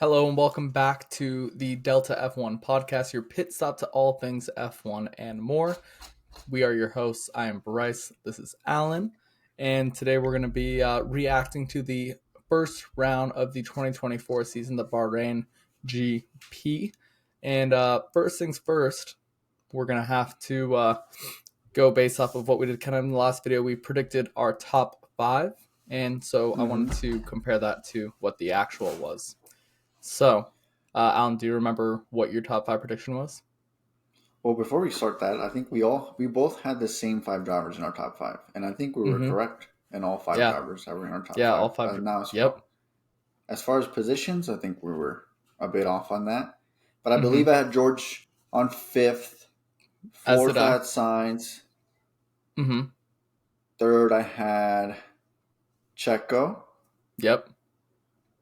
Hello and welcome back to the Delta F1 podcast, your pit stop to all things F1 and more. We are your hosts. I am Bryce. This is Alan. And today we're going to be reacting to the first round of the 2024 season, the Bahrain GP. And first things first, we're going to have to go based off of what we did kind of in the last video. We predicted our top five. And so I wanted to compare that to what the actual was. So, Alan, do you remember what your top five prediction was? Well, before we start that, I think we both had the same five drivers in our top five, and I think we were correct in all five drivers that were in our top Yeah, five. all five. Yep. As far as positions, I think we were a bit off on that, but I believe I had George on fifth, fourth I had Sainz, third I had Checo. Yep.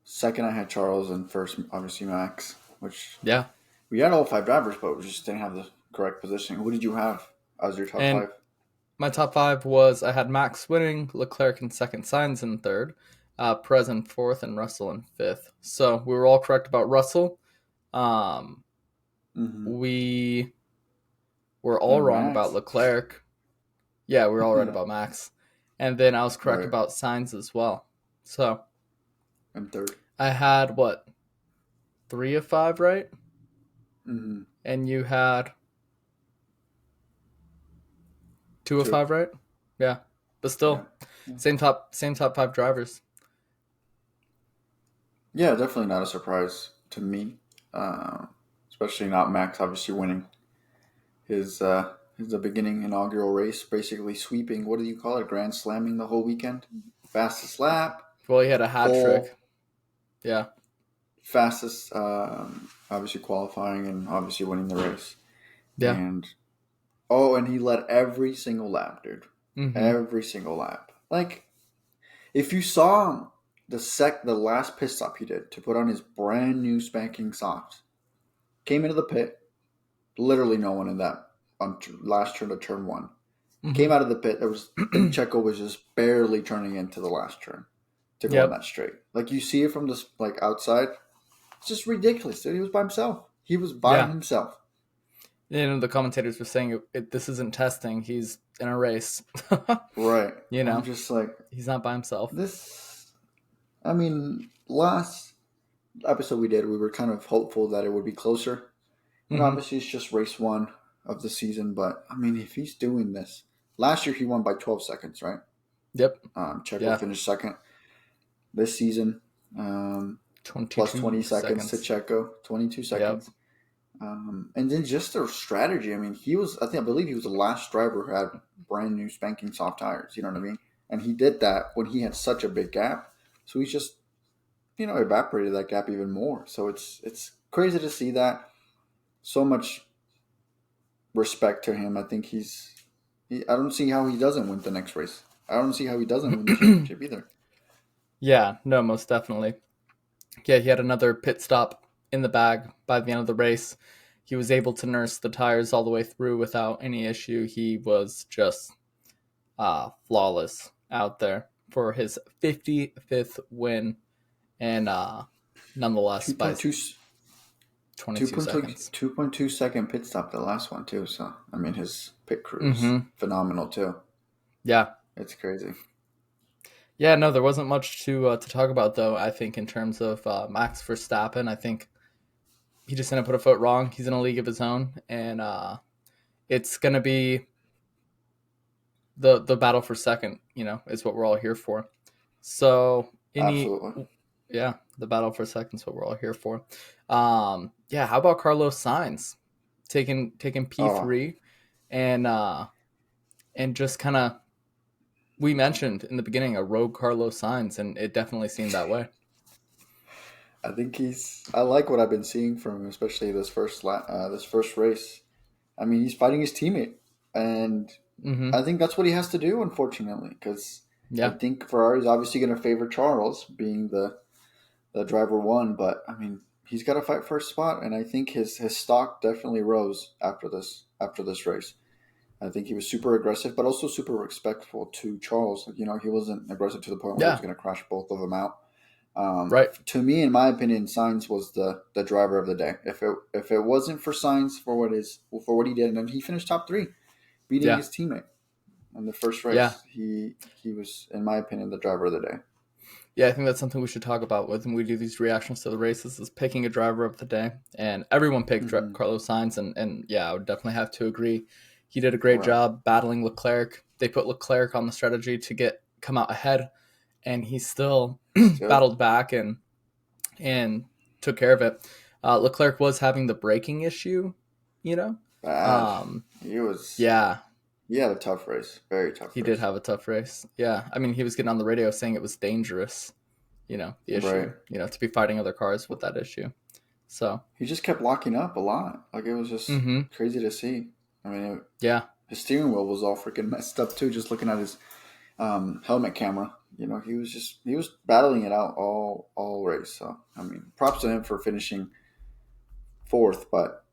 Second I had Charles, and first obviously Max. Which we had all five drivers, but we just didn't have the correct positioning. Who did you have as your top five? My top five was I had Max winning, Leclerc in second, Sainz in third, Perez in fourth, and Russell in fifth. So we were all correct about Russell. We were all wrong about Leclerc. Yeah, we were all right about Max. And then I was correct about Sainz as well. So. And third. I had, 3 of 5 right? And you had 2 of 5 right? Yeah. But still, same top five drivers. Yeah, definitely not a surprise to me. Especially not Max obviously winning his beginning inaugural race, basically sweeping, what do you call it, grand slamming the whole weekend. Fastest lap. Well, he had a hat trick. Yeah. Fastest, obviously qualifying and obviously winning the race. Yeah. And he led every single lap, dude. Every single lap. Like, if you saw the last pit stop he did to put on his brand new spanking softs, came into the pit, literally no one in that on last turn to turn one. Came out of the pit, Checo was just barely turning into the last turn to go on that straight. Like, you see it from this, like, outside. It's just ridiculous, dude. He was by himself. Himself. The commentators were saying this isn't testing. He's in a race. Right. I'm just like, he's not by himself. Last episode we did, we were kind of hopeful that it would be closer. And obviously it's just race one of the season. But, if he's doing this. Last year he won by 12 seconds, right? Yep. Checo finished second. This season, plus 20 seconds to Checo. 22 seconds. Yep. And then just their strategy. I believe he was the last driver who had brand new spanking soft tires. You know what I mean? And he did that when he had such a big gap. So he's just, evaporated that gap even more. So it's crazy to see that. So much respect to him. I think I don't see how he doesn't win the next race. I don't see how he doesn't win the championship either. Yeah, no, most definitely. Yeah, he had another pit stop in the bag by the end of the race. He was able to nurse the tires all the way through without any issue. He was just flawless out there for his 55th win. And nonetheless, by 22 seconds. 2.2 second pit stop, the last one, too. So, his pit crew is phenomenal, too. Yeah. It's crazy. Yeah, no, there wasn't much to talk about, though, I think, in terms of Max Verstappen. I think he just didn't put a foot wrong. He's in a league of his own, and it's going to be the battle for second, is what we're all here for. So, Absolutely. Yeah, the battle for second is what we're all here for. How about Carlos Sainz taking P3 and just kind of, we mentioned in the beginning a rogue Carlos Sainz, and it definitely seemed that way. I think I like what I've been seeing from him, especially this first race. He's fighting his teammate, and I think that's what he has to do, unfortunately, because I think Ferrari's obviously going to favor Charles being the driver one, but he's got to fight for a spot, and I think his stock definitely rose after this race. I think he was super aggressive, but also super respectful to Charles. He wasn't aggressive to the point where he was going to crash both of them out. Right. To me, in my opinion, Sainz was the driver of the day. If it wasn't for Sainz for what he did, and he finished top 3, beating Yeah. his teammate in the first Yeah. race. He was, in my opinion, the driver of the day. Yeah, I think that's something we should talk about when we do these reactions to the races is picking a driver of the day. And everyone picked Mm-hmm. Carlos Sainz, and yeah, I would definitely have to agree. He did a great Right. job battling Leclerc. They put Leclerc on the strategy to come out ahead, and he still Still battled back and took care of it. Leclerc was having the braking issue, you know. bad. Um, He was. yeah, He had a tough race. Very tough he did race. have a tough race. Yeah, I mean, he was getting on the radio saying it was dangerous, the Right. issue, to be fighting other cars with that issue. So, He just kept locking up a lot. Like, it was just mm-hmm. crazy to see. I mean, Yeah, his steering wheel was all freaking messed up too. Just looking at his helmet camera, he was battling it out all race. So I mean, props to him for finishing 4th, but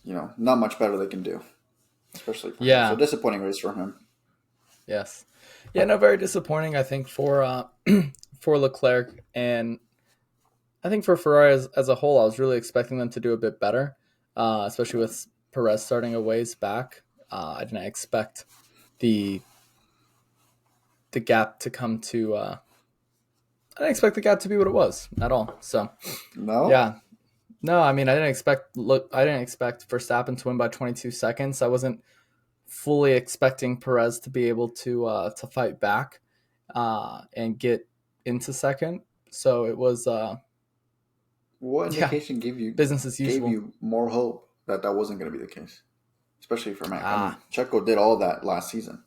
not much better they can do, especially for him. So yeah, disappointing race from him. yes, yeah. No, very disappointing. I think for for Leclerc, and I think for Ferrari as a whole, I was really expecting them to do a bit better, especially with Perez starting a ways back. I didn't expect the gap to come to. I didn't expect the gap to be what it was at all. So No, yeah, no, I mean I didn't expect Verstappen to win by 22 seconds. I wasn't fully expecting Perez to be able to fight back and get into second. So it was what yeah, indication business as gave usual. you more hope that wasn't going to be the case, especially for Max? I mean, Ah, Checo did all that last season.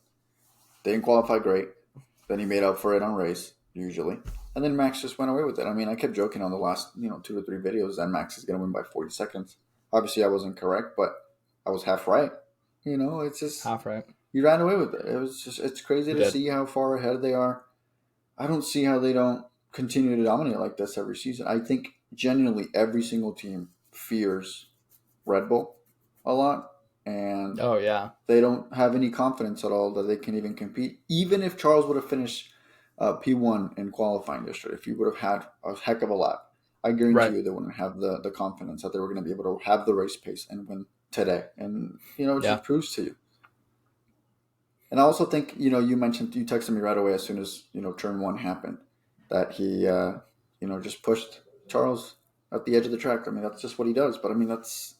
They didn't qualify great. Then he made up for it on race, usually. And then Max just went away with it. I mean, I kept joking on the last, 2 or 3 videos that Max is going to win by 40 seconds. Obviously, I wasn't correct, but I was half right. It's just, half right. he ran away with it. It's crazy He to did. see how far ahead they are. I don't see how they don't continue to dominate like this every season. I think genuinely every single team fears Red Bull a lot. And Oh yeah. they don't have any confidence at all that they can even compete. Even if Charles would have finished P1 in qualifying yesterday, if he would have had a heck of a lap, I guarantee Right. you they wouldn't have the confidence that they were going to be able to have the race pace and win today. And, it Yeah. just proves to you. And I also think, you texted me right away as soon as, turn 1 happened, that he, just pushed Charles at the edge of the track. I mean, that's just what he does. But, I mean, that's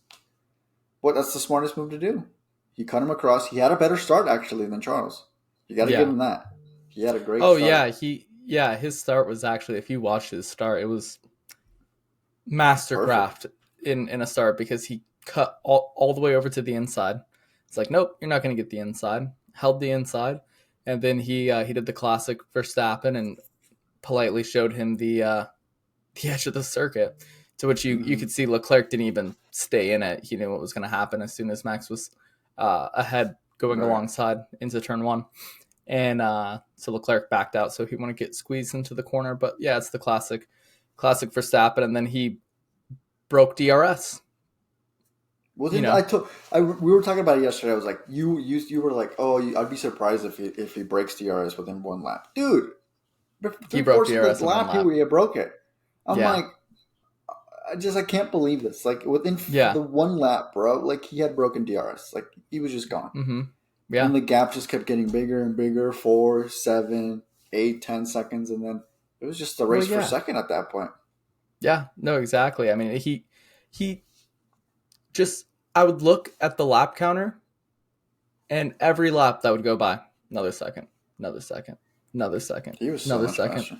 the smartest move to do. He cut him across. He had a better start, actually, than Charles. You got to give Yeah. him that. He had a great Oh start. yeah. His start was actually, if you watched his start, it was Perfect. mastercraft in a start because he cut all the way over to the inside. It's like, nope, you're not going to get the inside. Held the inside, and then he did the classic Verstappen and politely showed him the edge of the circuit, to which you Mm-hmm. could see Leclerc didn't even stay in it. He knew what was going to happen as soon as Max was ahead going Right. alongside into turn 1. And so Leclerc backed out, so he wanted to get squeezed into the corner. But yeah, it's the classic Verstappen, and then he broke DRS. Well, You then know, we were talking about it yesterday. I was like, you were like, oh, I'd be surprised if he breaks DRS within 1 lap, dude. he 3 broke fourths of the DRS in one lap, lap. he broke it. I'm Yeah, like, I can't believe this. Like within yeah, the 1 lap, bro, like he had broken DRS. Like he was just gone. mm-hmm. And Yeah, the gap just kept getting bigger and bigger, 4, 7, 8, 10 seconds. And then it was just a well, race for yeah, second at that point. yeah. No, exactly. I mean, he just. I would look at the lap counter, and every lap that would go by, another second, another second, another second, He was so another much second. faster.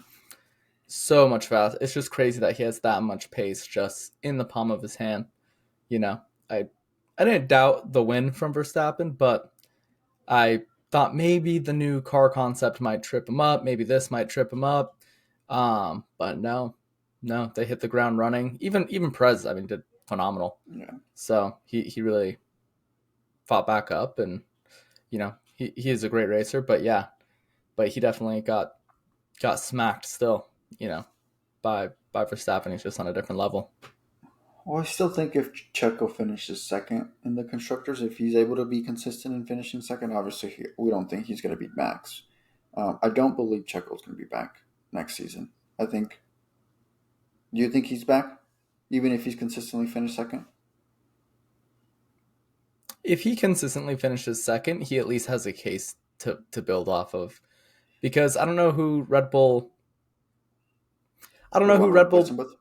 So much fast. It's just crazy that he has that much pace just in the palm of his hand. You know, I I didn't doubt the win from Verstappen, but I thought maybe the new car concept might trip him up. Maybe this might trip him up. But no, they hit the ground running. Even Perez, I mean, did phenomenal. Yeah. So he really fought back up, and he is a great racer. But yeah, he definitely got smacked still. By Verstappen, he's just on a different level. Well, I still think if Checo finishes second in the constructors, if he's able to be consistent in finishing second, obviously we don't think he's going to beat Max. I don't believe Checo's going to be back next season. I think Do you think he's back, even if he's consistently finished second? If he consistently finishes second, he at least has a case to build off of. Because I don't know who Red Bull. I don't Would know who want to Red replace Bull. him with?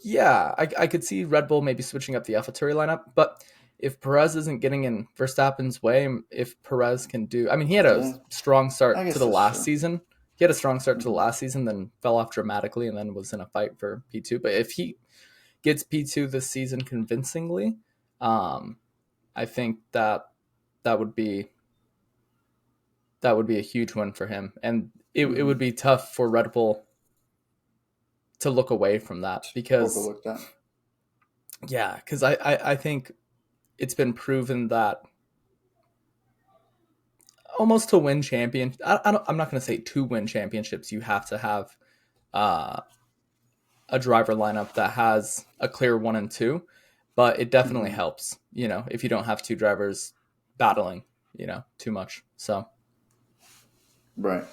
Yeah, I could see Red Bull maybe switching up the AlphaTauri lineup, but if Perez isn't getting in Verstappen's way, if Perez can do, I mean, he had a Yeah, strong I start to guess the that's last true. season. He had a strong start to the Hmm. last season, then fell off dramatically, and then was in a fight for P2. But if he gets P2 this season convincingly, um, I think that would be that would be a huge win for him, and it Hmm. would be tough for Red Bull to look away from that because Overlook that. yeah, because I think it's been proven that almost to win champion, I'm not going to say to win championships, you have to have uh, a driver lineup that has a clear 1 and 2, but it definitely Hmm. helps, if you don't have two drivers battling, too much. So Right.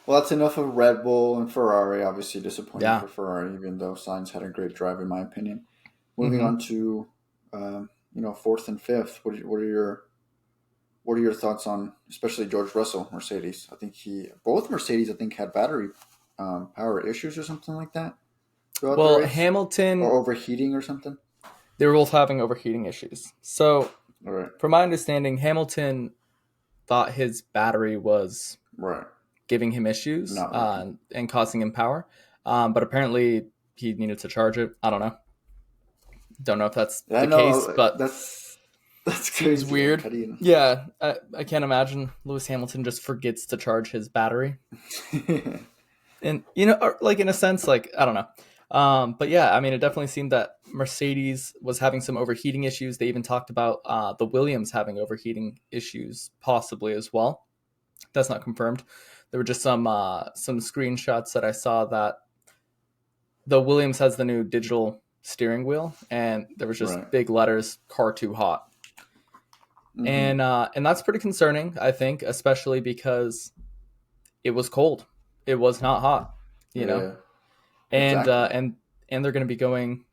Well, that's enough of Red Bull and Ferrari. Obviously, disappointing yeah. for Ferrari, even though Sainz had a great drive, in my opinion. Moving Hmm. on to, fourth and fifth. What are your thoughts on, especially George Russell, Mercedes? I think both Mercedes, I think, had battery power issues or something like that throughout the Well, race, or Hamilton, overheating or something. they were both having overheating issues. So, All right, from my understanding, Hamilton thought his battery was right, giving him issues not working. and causing him power. But apparently he needed to charge it. I don't know. Don't know if that's Yeah, the case, no, but that's seems crazy. Like, weird. how do Yeah, I can't imagine Lewis Hamilton just forgets to charge his battery. you? And, like in a sense, like, I don't know. But yeah, I mean, it definitely seemed that Mercedes was having some overheating issues. They even talked about the Williams having overheating issues possibly as well. That's not confirmed. There were just some screenshots that I saw that the Williams has the new digital steering wheel, and there was just Right. big letters "car too hot," Mm-hmm. and that's pretty concerning. I think, especially because it was cold, it was not hot, you know, Yeah. and Exactly. they're going to be going,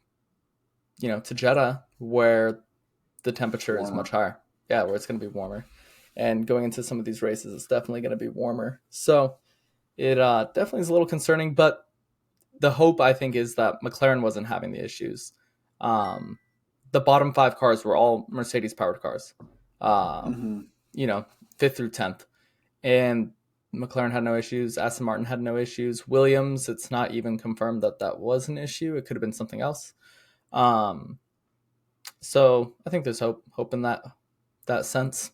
to Jeddah where the It's temperature is much warmer. higher. Yeah, where it's going to be warmer, and going into some of these races, it's definitely going to be warmer. So it definitely is a little concerning, but the hope I think is that McLaren wasn't having the issues. Um, the bottom five cars were all Mercedes powered cars. Um, Mm-hmm. you know, fifth through 10th, and McLaren had no issues. Aston Martin had no issues. Williams, it's not even confirmed that that was an issue. It could have been something else. Um, so I think there's hope in that sense.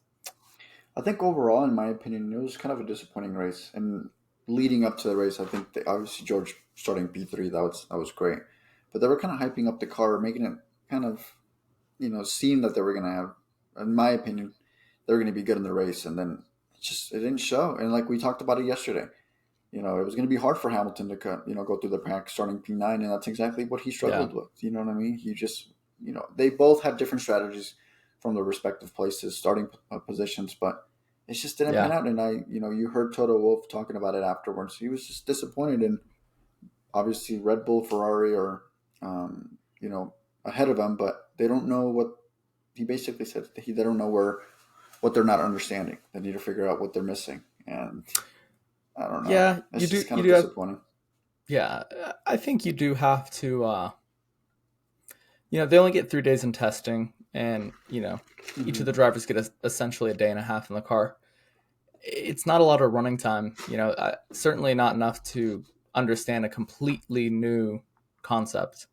I think overall, in my opinion, it was kind of a disappointing race. And leading up to the race, I think obviously George starting P3, that was great. But they were kind of hyping up the car, making it kind of seem that they were going to have, in my opinion, they were going to be good in the race, and then it didn't show. And like we talked about it yesterday, it was going to be hard for Hamilton to go through the pack starting P9, and that's exactly what he Yeah, struggled with. You know what I mean? He just, they both had different strategies from their respective places, starting positions, but it just didn't pan yeah, out. And you heard Toto Wolff talking about it afterwards. He was just disappointed, and obviously Red Bull, Ferrari are, ahead of him, but they don't know what he basically said. They don't know what they're not understanding. They need to figure out what they're missing, and I don't know. yeah. You It's do just kind you of do have disappointing. yeah. I think you do have to. They only get 3 days in testing, and each of Hmm. the drivers get essentially a day and a half in the car. It's not a lot of running time. Certainly not enough to understand a completely new concept.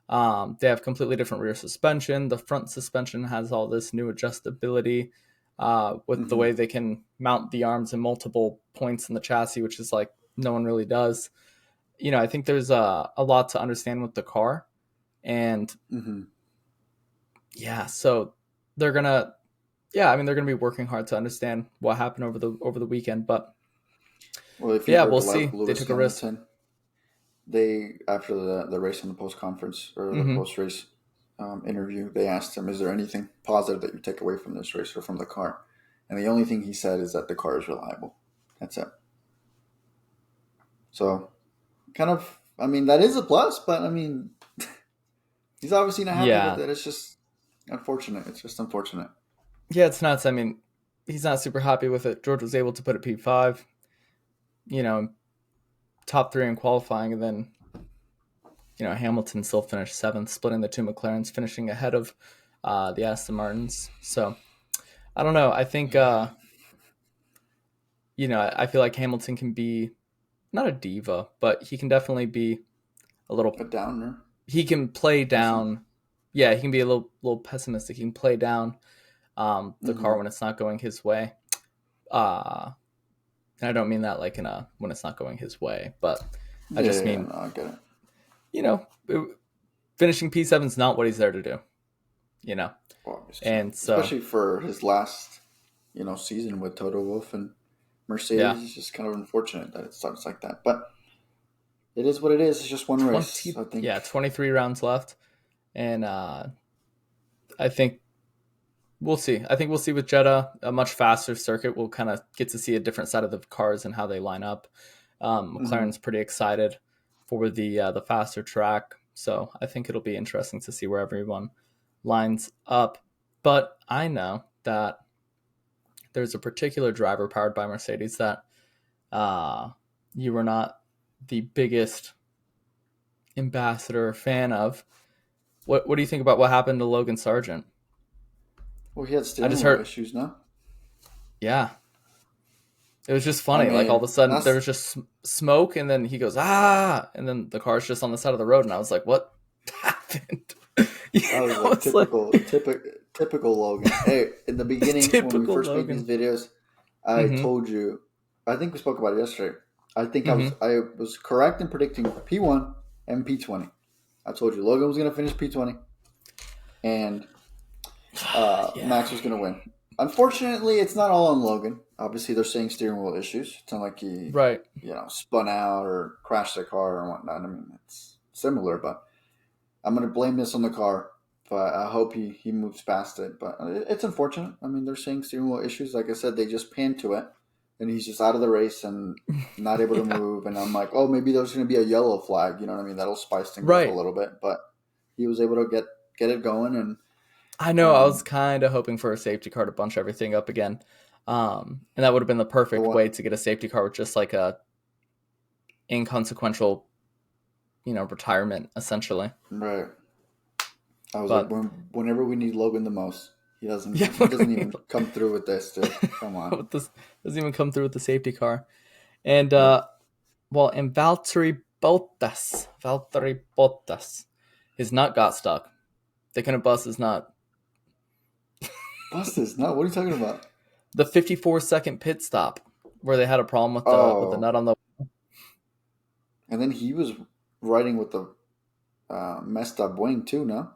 They have completely different rear suspension. The front suspension has all this new adjustability with the Hmm. way they can mount the arms in multiple points in the chassis, which is like no one really does. I think there's a lot to understand with the car, and Hmm. yeah, so they're gonna, yeah, I mean they're gonna be working hard to understand what happened over the weekend, but Well, if you yeah, heard we'll the see. They Lewis took a risk. Hamilton, they after the race in the post conference or the Hmm. post race interview, they asked him, "Is there anything positive that you take away from this race or from the car?" And the only thing he said is that the car is reliable. That's it. So kind of I mean, that is a plus, but I mean, he's obviously not happy with Yeah. it. It's just unfortunate. It's just unfortunate. Yeah, it's nuts. I mean, he's not super happy with it. George was able to put a P5, you know, top 3 in qualifying, and then, Hamilton still finished 7th, splitting the 2 McLarens, finishing ahead of the Aston Martins. So, I don't know. I think, I feel like Hamilton can be not a diva, but he can definitely be a A little. downer. He can play Pessim- down. Yeah, he can be a little pessimistic. He can play down the car mm-hmm. when it's not going his way. And I don't mean that like when it's not going his way, but I Yeah, just yeah, mean, no, I get it. you know, finishing P7 is not what he's there to do, Obviously, and so especially for his last, season with Toto Wolff and yeah, Mercedes. It's just kind of unfortunate that it starts like that, but it is what it is. It's just one race, I think. 23 rounds left, and I think we'll see. I think we'll see with Jeddah a much faster circuit. We'll kind of get to see a different side of the cars and how they line up. Mm-hmm. McLaren's pretty excited for the faster track, so I think it'll be interesting to see where everyone lines up. But I know that there's a particular driver powered by Mercedes that you were not the biggest ambassador or fan of. What do you think about what happened to Logan Sargent? Well, he had I steering just wheel heard, issues, no? yeah, it was just I funny. Like all of a mean, sudden there that's was just smoke, and then he goes and then the car's just on the side of the road, and I was like, what happened? that was like It's like typical Logan. Hey, in the beginning when we typical first made these Logan. videos, I Mm-hmm. told you. I think we spoke about it yesterday. I think I was Mm-hmm. I was correct in predicting P1 and P20. I told you Logan was going to finish P20 and Yeah. Max was going to win. Unfortunately, it's not all on Logan. Obviously, they're saying steering wheel issues. It's not like he, Right. spun out or crashed their car or whatnot. I mean, it's similar, but I'm going to blame this on the car. But I hope he moves past it. But it's unfortunate. I mean, they're saying steering wheel issues. Like I said, they just panned to it, and he's just out of the race and not able to Yeah. move. And I'm like, oh, maybe there's going to be a yellow flag. You know what I mean? That'll spice things up a Right. little bit. But he was able to get it going, and I know. I was um, kind of hoping for a safety car to bunch everything up again, and that would have been the the perfect one way to get a safety car with just like a inconsequential, retirement essentially. right. I was like, But whenever we need Logan the most, he doesn't. yeah, He doesn't even come through with this, dude. Come on. with this doesn't even come through with the safety car. And Right. and Valtteri Bottas, his nut got stuck. They couldn't bust his nut. Bust this. No, what are you talking about? The 54-second pit stop where they had a problem with the Oh, nut on the. and then he was riding with the messed up wing too. No,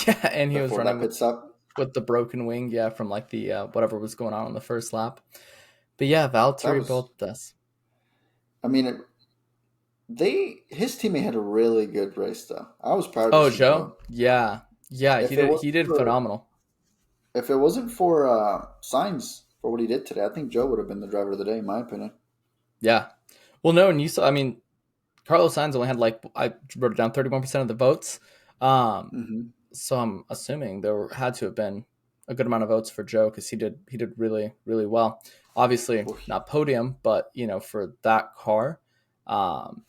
Yeah, and he was before running that with pit stop. the broken wing, yeah, from like the whatever was going on the first lap. But yeah, That Valtteri was. Bottas. I mean, his teammate had a really good race though. I was proud to Oh, see Joe? Joe. Yeah. Yeah, he If it did was he did for phenomenal. if it wasn't for Signs for what he did today, I think Joe would have been the driver of the day, in my opinion. Yeah. Well, no, and you saw, I mean, Carlos Sainz only had like I wrote it down 31% of the votes. Um Mm-hmm. so I'm assuming had to have been a good amount of votes for Joe cuz he did really really well. Obviously, Well, not podium, but for that car,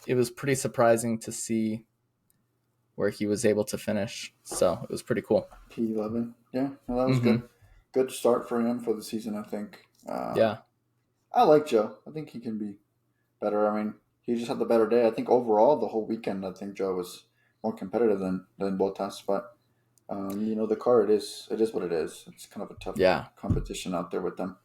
it was pretty surprising to see where he was able to finish. So, it was pretty cool. P11. Yeah, well, that was good. Mhm. Good start for him for the season, I think. Yeah. I like Joe. I think he can be better. I mean, he just had the better day. I think overall, the whole weekend, I think Joe was more competitive than Bottas. But the car it is what it is. It's kind of a tough Yeah. competition out there with them.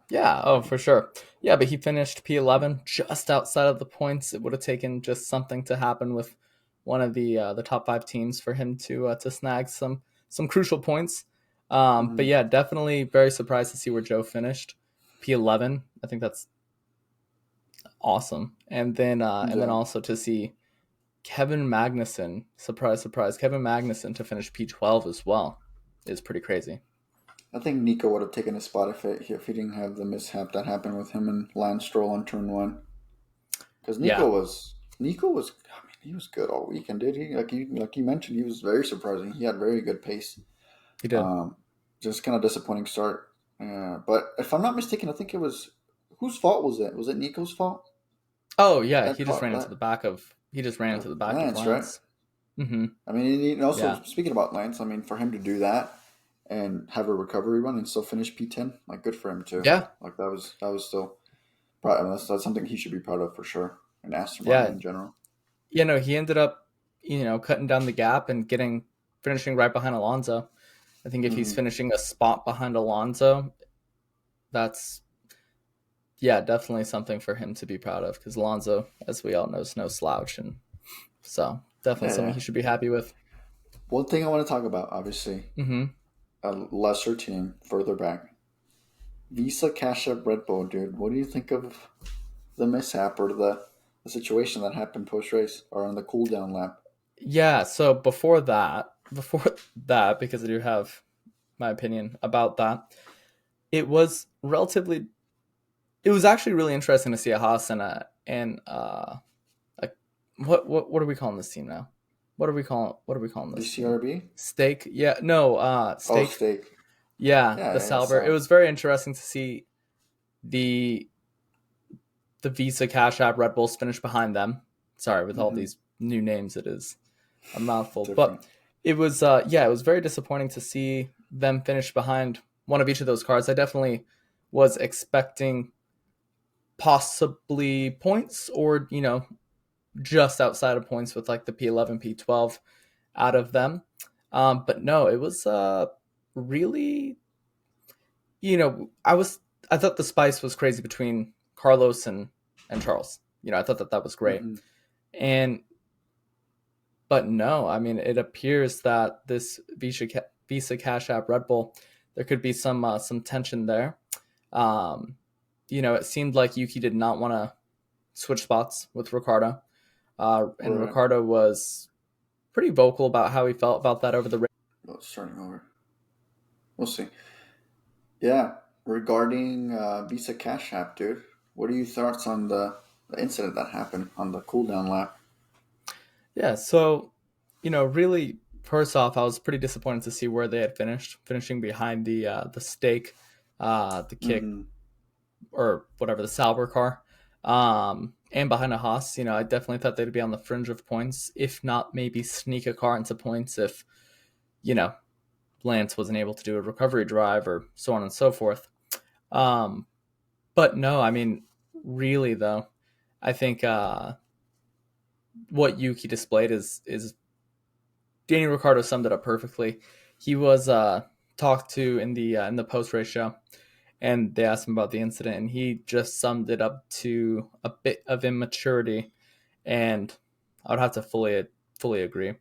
Yeah, oh, for sure. Yeah, but he finished P11 just outside of the points. It would have taken just something to happen with one of the top 5 teams for him to snag some crucial points. But Mm-hmm. yeah, definitely very surprised to see where Joe finished. P11. I think that's awesome. And then Yeah, also to see Kevin Magnussen, surprise surprise, Kevin Magnussen to finish P12 as well is pretty crazy. I think Nico would have taken his spot if he didn't have the mishap that happened with him and Lance Stroll on turn one. Because Yeah. Nico was Nico was, I mean, he was good all weekend, dude. Like you mentioned, he was very surprising. He had very good pace. He did. Um, just kind of disappointing start. But if I'm not mistaken, I think it was whose fault was it? Was it Nico's fault? Oh yeah, That caught that he just ran into the back of Lance, right? Lance. Mm-hmm. I mean, and also Yeah. speaking about Lance, I mean, for him to do that and have a recovery run and still finish P10, like good for him too. Yeah. Like that was still proud. I mean, that's something he should be proud of for sure. And Aston Martin Yeah. in general. He ended up, cutting down the gap and finishing right behind Alonso. I think if he's Hmm. finishing a spot behind Alonso, that's yeah, definitely something for him to be proud of because Alonso, as we all know, is no slouch, and so definitely Yeah, something yeah. he should be happy with. One thing I want to talk about, obviously, Mm-hmm. a lesser team further back, Visa Cash App Red Bull, dude. What do you think of the mishap or the situation that happened post race or on the cool down lap? Yeah. So before that, because I do have my opinion about that, it was relatively. It was actually really interesting to see a Haas a, what are we calling this team now? What are we calling this team? DCRB? Steak? Yeah, no, Oh, Steak. steak. Yeah, Yeah, the yeah, Sauber. It so. was very interesting to see the the Visa Cash App Red Bulls finish behind them. Sorry, with all Hmm. these new names, it is a mouthful. But Different. it was very disappointing to see them finish behind one of each of those cars. I definitely was expecting possibly points or just outside of points with like the P11, P12 out of them. But no, it was really, I thought the spice was crazy between Carlos and Charles. I thought that was great. Hmm. And but no, I mean, it appears that this Visa Cash App Red Bull, there could be some tension there. Um, it seemed like Yuki did not want to switch spots with Ricardo, and Right. Ricardo was pretty vocal about how he felt about that over the race. Well, it's starting over. We'll see. Yeah. Regarding Visa Cash App, dude, what are your thoughts on the incident that happened on the cool down lap? Yeah, so really, first off, I was pretty disappointed to see where they had finishing behind the stake, the kick Hmm. or whatever the Sauber car, and behind a Haas. I definitely thought they'd be on the fringe of points, if not maybe sneak a car into points if you know Lance wasn't able to do a recovery drive or so on and so forth. Um, but no, I mean, really though, I think what Yuki displayed is Daniel Ricciardo summed it up perfectly. He was talked to in the post race show, and they asked him about the incident, and he just summed it up to a bit of immaturity, and I would have to fully agree.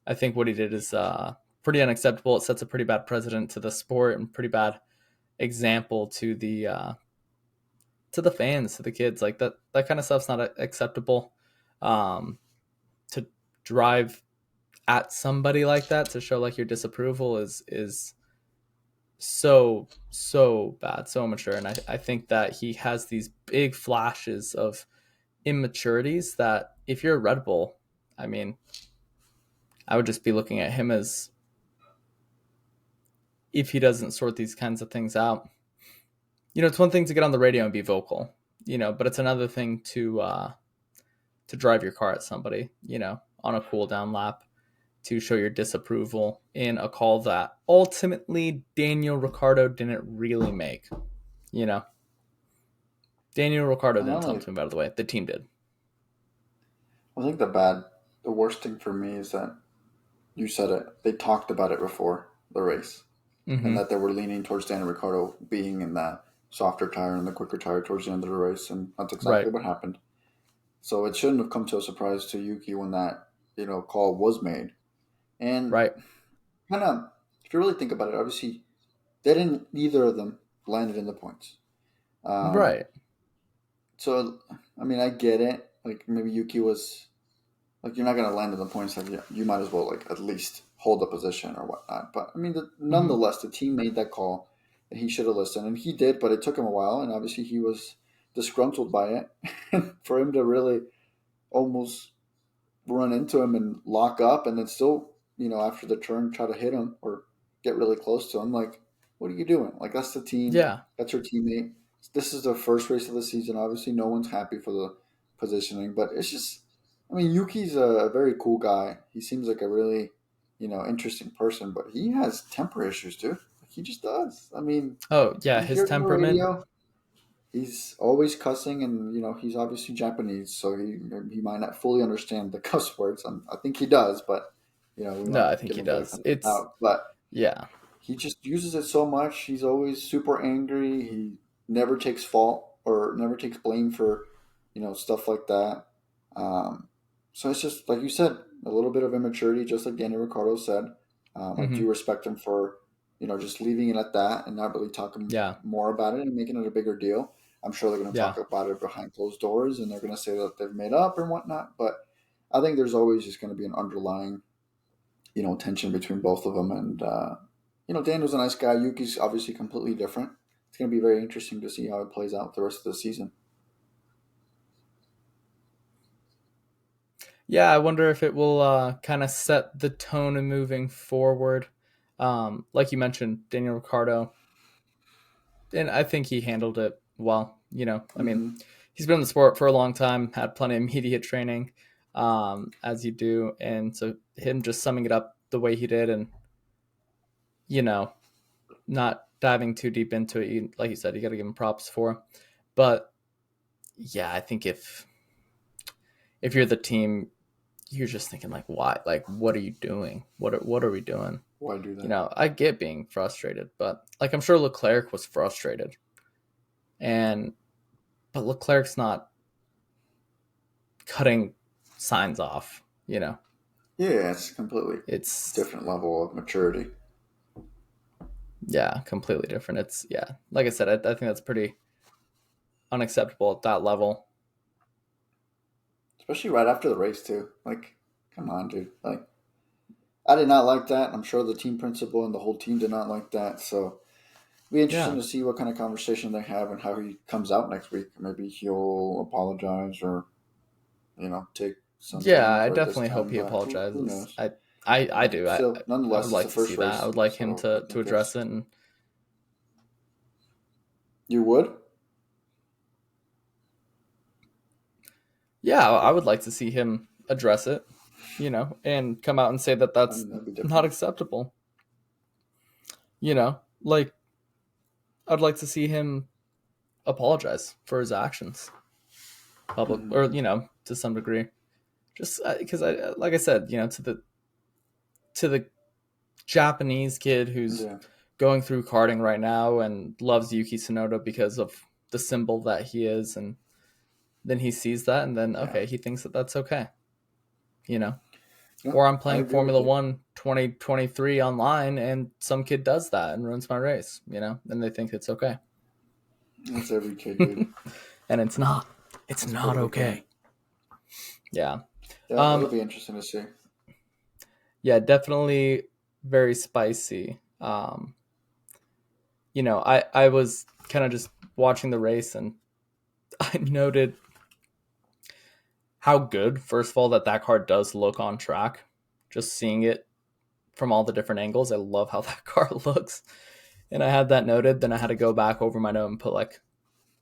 I think what he did is pretty unacceptable. It sets a pretty bad precedent to the sport and pretty bad example to the fans, to the kids. Like that kind of stuff's not acceptable. Um, to drive at somebody like that to show like your disapproval is so bad, so immature. And I think that he has these big flashes of immaturities that if you're a Red Bull, I mean, I would just be looking at him as if he doesn't sort these kinds of things out. It's one thing to get on the radio and be vocal, but it's another thing to drive your car at somebody, on a cool down lap to show your disapproval in a call that ultimately Daniel Ricciardo didn't really make. You know, Daniel Ricciardo And didn't not tell him only, to, by the way. The team did. I think the worst thing for me is that you said it. They talked about it before the race, and Mm-hmm. that they were leaning towards Daniel Ricciardo being in that softer tire and the quicker tire towards the end of the race, and that's exactly Right. what happened. So it shouldn't have come to a surprise to Yuki when that call was made. And Right. kind of, if you really think about it, obviously they didn't. Neither of them landed in the points. Um, Right. so I mean, I get it. Like maybe Yuki was like, you're not going to land in the points. Like you might as well like at least hold the position or whatnot. But I mean, Mm-hmm. nonetheless, the team made that call, and he should have listened, and he did. But it took him a while, and obviously he was disgruntled by it. For him to really almost run into him and lock up, and then still, after the turn, try to hit him or get really close to him. Like, what are you doing? Like, that's the team. Yeah. That's your teammate. This is the first race of the season. Obviously, no one's happy for the positioning, but it's just, I mean, Yuki's a very cool guy. He seems like a really, interesting person, but he has temper issues, dude. Like, he just does. I mean, Oh, yeah, you his hear it on the temperament. radio. He's always cussing, and he's obviously Japanese, so he might not fully understand the cuss words. I think he does, but we No, might I think give he him a bit does. of It's out. But yeah. he just uses it so much. He's always super angry. He never takes fault or never takes blame for stuff like that. Um, so it's just like you said, a little bit of immaturity, just like Daniel Ricciardo said. I Mm-hmm. do respect him for just leaving it at that and not really talking Yeah. more about it and making it a bigger deal. I'm sure they're going to Yeah. talk about it behind closed doors, and they're going to say that they've made up and whatnot. But I think there's always just going to be an underlying, tension between both of them. And Daniel's a nice guy. Yuki's obviously completely different. It's going to be very interesting to see how it plays out the rest of the season. Yeah, I wonder if it will kind of set the tone and moving forward. Like you mentioned, Daniel Ricciardo, and I think he handled it well. I mean, Mm-hmm. he's been in the sport for a long time, had plenty of media training, as you do, and so him just summing it up the way he did, and you know, not diving too deep into it. Like you said, you got to give him props for. But yeah, I think if you're the team, you're just thinking like, why? Like, what are you doing? What are we doing? Why do that? I get being frustrated, but like I'm sure Leclerc was frustrated, and but Leclerc's not cutting signs off. Yeah, it's a completely It's different level of maturity. yeah, completely different. It's yeah, like I said, I think that's pretty unacceptable at that level. Especially right after the race too. Like, come on, dude. Like, I did not like that. I'm sure the team principal and the whole team did not like that. So it'll be interesting Yeah, to see what kind of conversation they have and how he comes out next week. Maybe he'll apologize or take some yeah, blame I for it this definitely hope time. he But who apologizes. knows? I do. Still, I would nonetheless, it's the like to see first that. I race, would like him so I to think address it's it, and you would. yeah, I would like to see him address it, and come out and say that I that's mean, that'd be not different. acceptable. Like I'd like to see him apologize for his actions, public Mm-hmm. or to some degree, just because like I said, to the Japanese kid who's Yeah. going through karting right now and loves Yuki Tsunoda because of the symbol that he is, and then he sees that, and then Yeah. okay, he thinks that that's okay, you know. No, Or I'm I playing agree with Formula you. One 2023 online, and some kid does that and ruins my race, and they think it's okay, That's every kid, dude. and it's not. It's That's part not of the game. okay. Yeah. Yeah, Um. it'll be interesting to see. Yeah. Definitely very spicy. I was kind of just watching the race, and I noted how good, first of all, that car does look on track. Just seeing it from all the different angles, I love how that car looks. And I had that noted. Then I had to go back over my note and put like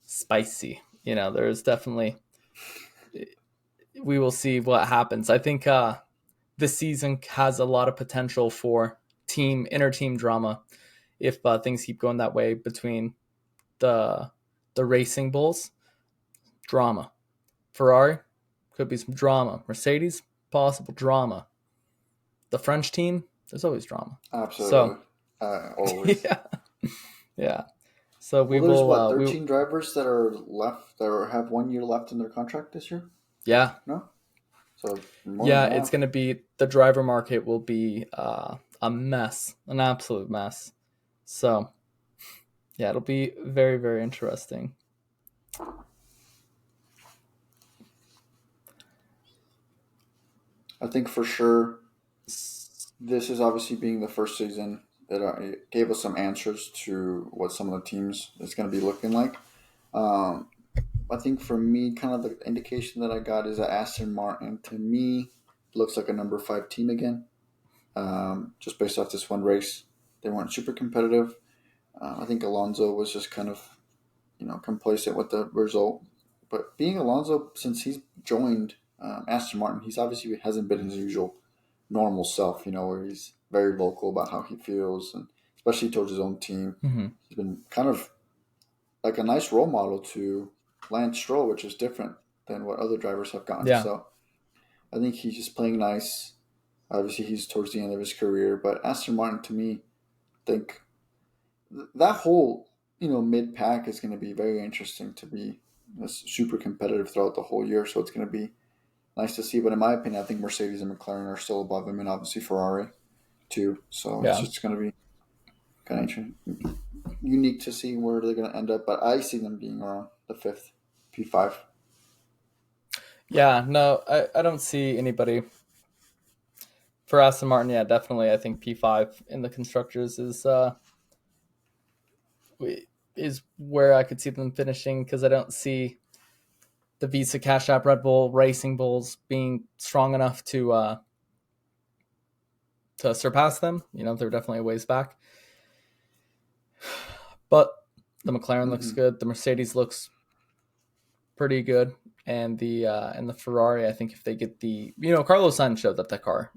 spicy. There's definitely, we will see what happens. I think this season has a lot of potential for inter team drama if things keep going that way between the racing bulls. Drama. Ferrari could be some drama. Mercedes, possible drama. The French team, there's always drama. Absolutely. So Always. yeah, yeah. So we Well, there's will. what, We 13 drivers that are left have 1 year left in their contract this year? yeah, No? So more than yeah. It's half. going to be the driver market will be a mess, an absolute mess. So yeah, it'll be very very interesting. I think for sure this is obviously being the first season that gave us some answers to what some of the teams is going to be looking like. Um, I think for me, kind of the indication that I got is that Aston Martin, to me, looks like a number 5 team again. Just based off this one race, they weren't super competitive. I think Alonso was just kind of, complacent with the result. But being Alonso, since he's joined Aston Martin, he's obviously hasn't been his usual normal self, where he's very vocal about how he feels, and especially towards his own team. Mm-hmm. He's been kind of like a nice role model to Lance Stroll, which is different than what other drivers have gotten. Yeah. So I think he's just playing nice. Obviously, he's towards the end of his career, but Aston Martin, to me, I think that whole mid pack is going to be very interesting to be super competitive throughout the whole year. So it's going to be nice to see. But in my opinion, I think Mercedes and McLaren are still above him, and obviously Ferrari too. So it's just going to be kind of unique to see where they're going to end up. But I see them being around the 5th P5. Yeah, no, I don't see anybody for Aston Martin. Yeah, definitely. I think P5 in the constructors is where I could see them finishing, because I don't see the Visa Cash App Red Bull Racing Bulls being strong enough to surpass them. They're definitely a ways back. But the McLaren looks good. The Mercedes looks pretty good, and the Ferrari, I think if they get Carlos Sainz showed that car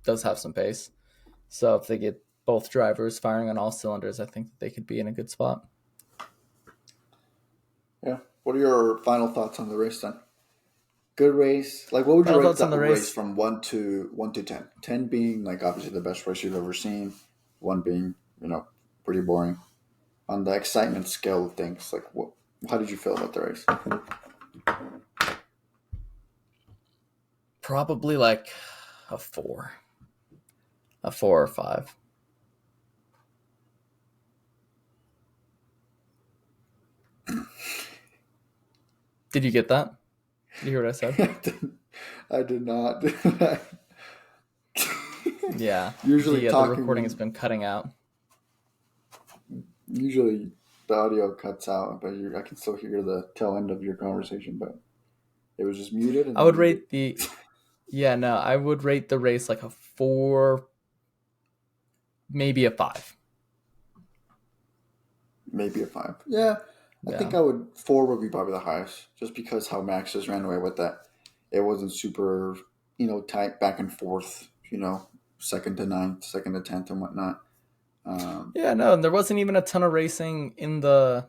does have some pace. So if they get both drivers firing on all cylinders, I think that they could be in a good spot. Yeah. What are your final thoughts on the race then? Good race. Like, what would you rate that race from 1 to 10? 10 being like obviously the best race you've ever seen. 1 being pretty boring. On the excitement scale of things, like how did you feel about the race? Probably like a 4 or 5. Did you get that? Did you hear what I said? I did not. Yeah. Usually the recording has been cutting out. Usually the audio cuts out, but I can still hear the tail end of your conversation, but it was just muted. And I would rate I would rate the race like a 4, maybe a 5. Maybe a 5. Yeah. I think 4 would be probably the highest, just because how Max just ran away with that. It wasn't super, tight back and forth, 2nd to 9th, 2nd to 10th and whatnot. And there wasn't even a ton of racing in the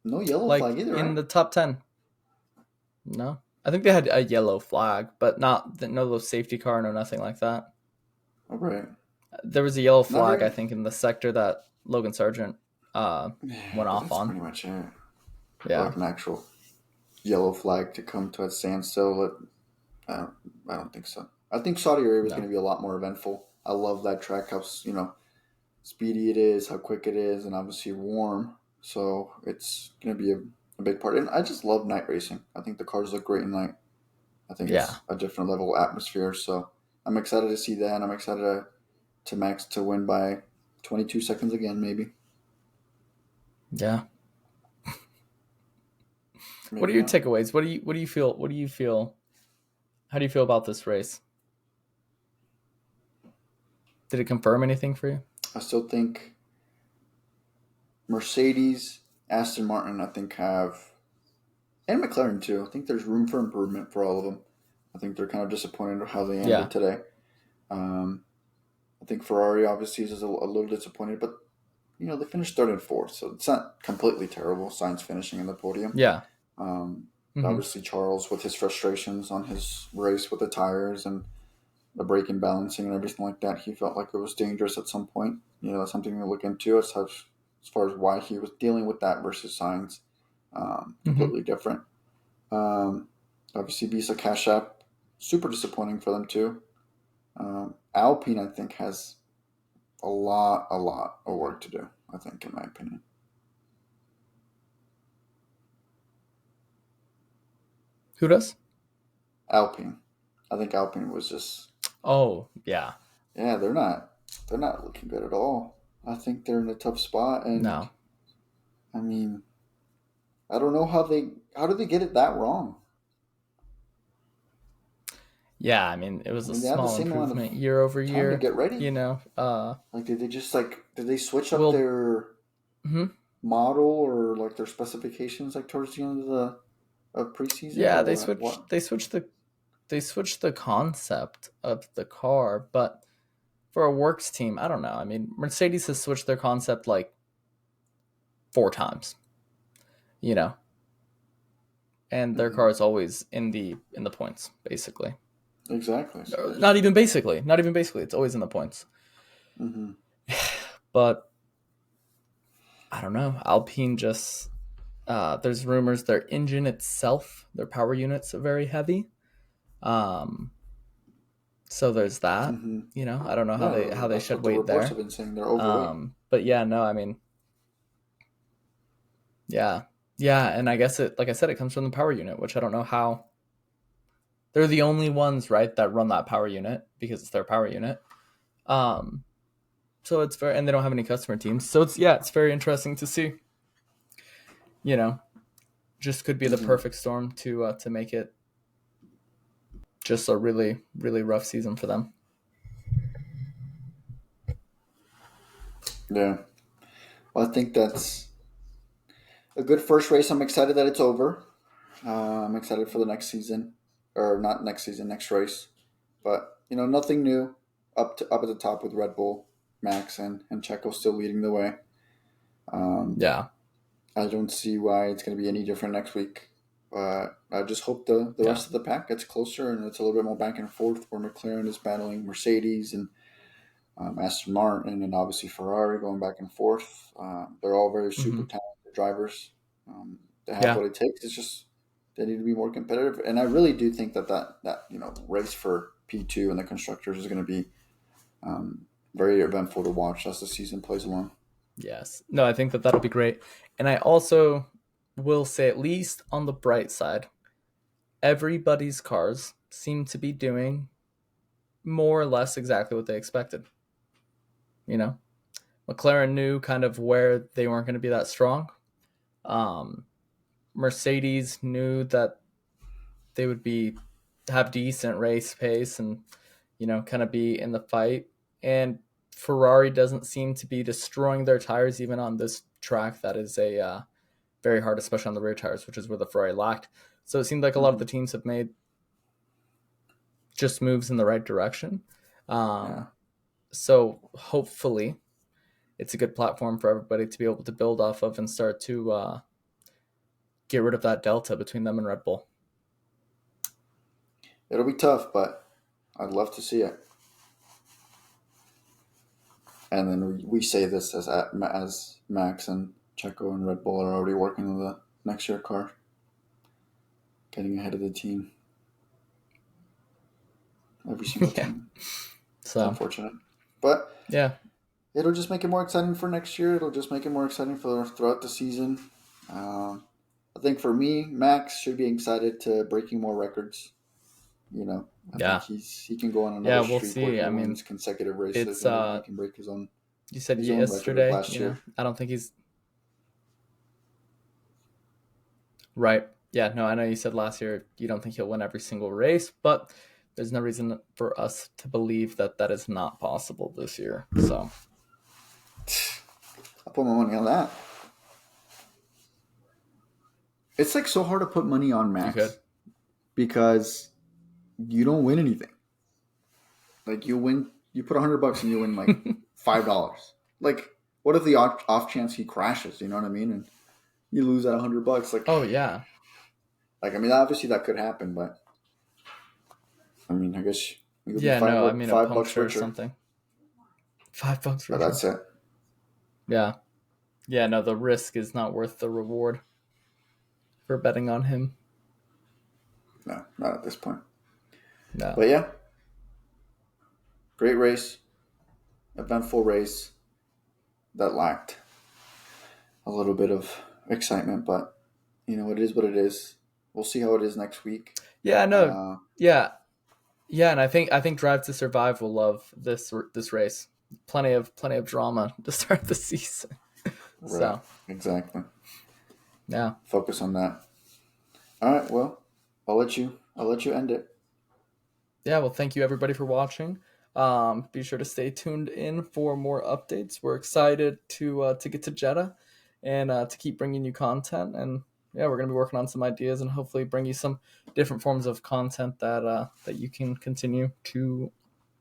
no yellow flag either, in the top 10. No, I think they had a yellow flag, but no safety car, no nothing like that. Oh, right. There was a yellow flag, I think, in the sector that Logan Sargent went off on. Pretty much it. Yeah, like an actual yellow flag to come to a standstill. I don't think so. I think Saudi Arabia is going to be a lot more eventful. I love that track, how speedy it is, how quick it is, and obviously warm. So it's going to be a big part. And I just love night racing. I think the cars look great at night. I think it's a different level of atmosphere. So I'm excited to see that. And I'm excited to Max to win by 22 seconds again, maybe. Yeah. What are your takeaways? What do you feel? How do you feel about this race? Did it confirm anything for you? I still think Mercedes, Aston Martin, I think and McLaren too. I think there's room for improvement for all of them. I think they're kind of disappointed with how they ended today. I think Ferrari obviously is a little disappointed, but they finished 3rd and 4th, so it's not completely terrible. Sainz finishing in the podium. Yeah. Obviously Charles with his frustrations on his race with the tires and the braking balancing and everything like that, he felt like it was dangerous at some point. That's something to look into as far as why he was dealing with that versus Sainz. Completely different. Obviously Visa Cash App, super disappointing for them too. Alpine, I think, has a lot of work to do, I think, in my opinion. Who does? Alpine. I think Alpine was just... Oh, yeah. Yeah, they're not looking good at all. I think they're in a tough spot, and no. I mean, I don't know how how did they get it that wrong? Yeah, I mean, it was a They had the small same amount of improvement year over time to year. get ready. You know, like did they switch up their model or like their specifications like towards the end of the preseason yeah, or they what? switched. They switched the concept of the car, but for a works team, I don't know. I mean, Mercedes has switched their concept like 4 times. You know, and their car is always in the points, basically. Exactly. Not even basically. Not even basically. It's always in the points. Mm-hmm. But I don't know. Alpine just there's rumors their engine itself, their power units are very heavy. So there's that. Mm-hmm. You know, I don't know how they That's shed what the weight reports there. have been saying. They're overweight. But yeah, no, I mean, yeah, and I guess it, like I said, it comes from the power unit, which I don't know how. They're the only ones, right, that run that power unit because it's their power unit. Um, so it's very, and they don't have any customer teams, so it's very interesting to see. You know, just could be the perfect storm to make it just a really really rough season for them. Yeah. Well, I think that's a good first race. I'm excited that it's over. I'm excited for the next season, or not next season, next race. But nothing new up at the top with Red Bull, Max, and Checo still leading the way. Yeah, I don't see why it's going to be any different next week. But I just hope the yeah, rest of the pack gets closer and it's a little bit more back and forth where McLaren is battling Mercedes and Aston Martin and obviously Ferrari going back and forth. They're all very super talented drivers. They have yeah, what it takes. It's just they need to be more competitive. And I really do think that race for P2 and the constructors is going to be very eventful to watch as the season plays along. yes. No, I think that that'll be great, and I also will say, at least on the bright side, everybody's cars seem to be doing more or less exactly what they expected. You know, McLaren knew kind of where they weren't going to be that strong. Um, Mercedes knew that they would have decent race pace and kind of be in the fight. And Ferrari doesn't seem to be destroying their tires even on this track that is a very hard, especially on the rear tires, which is where the Ferrari lacked. So it seemed like a lot of the teams have made just moves in the right direction. Yeah. So hopefully it's a good platform for everybody to be able to build off of and start to get rid of that delta between them and Red Bull. It'll be tough, but I'd love to see it. And then we say this as Max and Checo and Red Bull are already working on the next year car, getting ahead of the team every single time. So it's unfortunate, but yeah, it'll just make it more exciting for next year. It'll just make it more exciting for throughout the season. I think for me, Max should be excited to breaking more records. I think he can go on another we'll streak where see. he I mean, wins consecutive races, it's and maybe he can break his own. You said his own record of yesterday, last year. I don't think he's right. Yeah, no, I know you said last year you don't think he'll win every single race, but there's no reason for us to believe that that is not possible this year. So I'll put my money on that. It's like so hard to put money on Max because you don't win anything. Like you put $100 and you win like $5. Like, what if the off chance he crashes? You know what I mean? And you lose that $100. Like, oh yeah, like I mean, obviously that could happen, but I mean, I guess you'll be yeah, no, I mean a $5 puncture or richer. something. $5 But richer. that's it. Yeah, no, the risk is not worth the reward for betting on him. No, not at this point. No, But yeah, great race, eventful race that lacked a little bit of excitement, but it is what it is. We'll see how it is next week. yeah, no, yeah, and I think Drive to Survive will love this race. Plenty of drama to start the season. Right. So Exactly. yeah, Focus on that. All right. Well, I'll let you end it. Yeah, well, thank you everybody for watching. Be sure to stay tuned in for more updates. We're excited to get to Jeddah and to keep bringing you content. And yeah, we're gonna be working on some ideas and hopefully bring you some different forms of content that you can continue to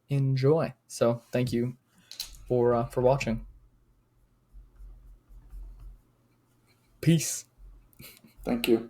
enjoy. So thank you for watching. Peace. Thank you.